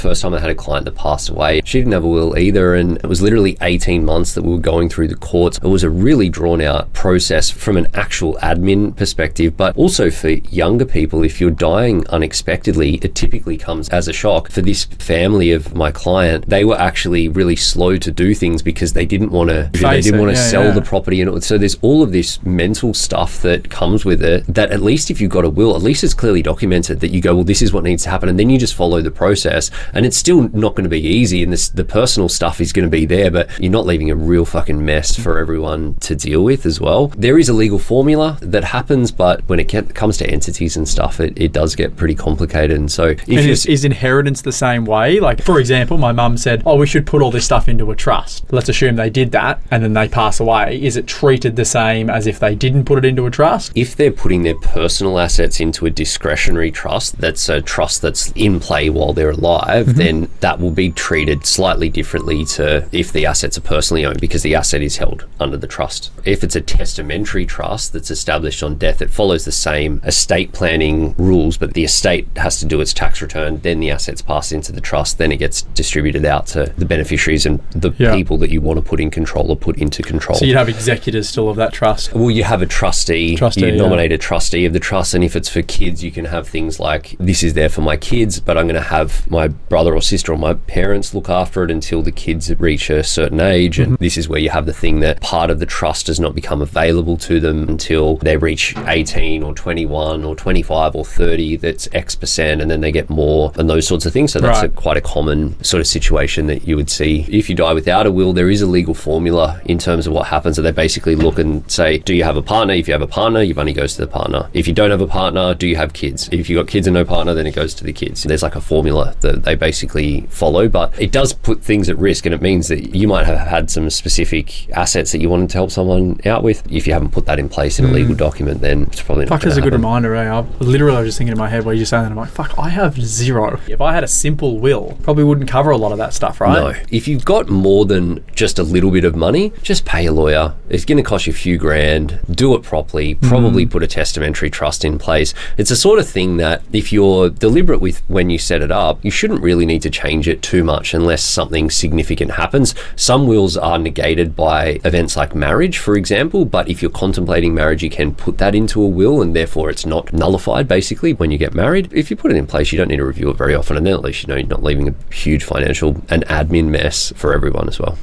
first time I had a client that passed away. She didn't have a will either, and it was literally 18 months that we were going through the courts. It was a really drawn out process from an actual admin perspective, but also for younger people. If you're dying unexpectedly, it typically comes as a shock. For this family of my client, they were actually really slow to do things because they didn't want to sell the property, and so there's all of this mental stuff that comes with it, that at least if you've got a will, at least it's clearly documented that you go, well, this is what needs to happen, and then you just follow the process. And it's still not going to be easy, and the personal stuff is going to be there, but you're not leaving a real fucking mess for everyone to deal with as well. There is a legal formula that happens, but when it comes to entities and stuff, it does get pretty complicated. And so is inheritance the same way? Like, for example, my mum said, we should put all this stuff into a trust. Let's assume they did that and then they pass away. Is it treated the same as if they didn't put it into a trust? If they're putting their personal assets into a discretionary trust, that's a trust that's in play while they're alive, then that will be treated slightly differently to if the assets are personally owned, because the asset is held under the trust. If it's a testamentary trust that's established on death, it follows the same estate planning rules, but the estate has to do its tax return, then the assets pass into the trust, then it gets distributed out to the beneficiaries and the people that you want to put in control or put into control. So you'd have executors still of that trust? Well, you have a trustee you nominate a trustee of the trust, and if it's for kids, you can have things like, this is there for my kids, but I'm going to have my brother or sister or my parents look after it until the kids reach a certain age, and this is where you have the thing that part of the trust does not become available to them until they reach 18 or 21 or 25 or 30, that's X%, and then they get more, and those sorts of things. So that's quite a common sort of situation that you would see. If you die without a will, there is a legal formula in terms of what happens. So they basically look and say, do you have a partner? If you have a partner, your money goes to the partner. If you don't have a partner, do you have kids? If you've got kids and no partner, then it goes to the kids. There's like a formula that they basically follow, but it does put things at risk, and it means that you might have had some specific assets that you wanted to help someone out with. If you haven't put that in place in a legal document, then it's probably not. That's a good reminder, eh? I was just thinking in my head while you're saying that, I'm like, fuck, I have zero. If I had a simple will, probably wouldn't cover a lot of that stuff, right? No. If you've got more than just a little bit of money, just pay a lawyer. It's going to cost you a few grand. Do it properly. Probably put a testamentary trust in place. It's the sort of thing that if you're deliberate with when you set it up, you shouldn't really need to change it too much unless something significant happens. Some wills are negated by events like marriage, for example, but if you're contemplating marriage, you can put that into a will, and therefore it's not nullified basically when you get married. If you put it in place, you don't need to review it very often, and then at least you know you're not leaving a huge financial and admin mess for everyone as well.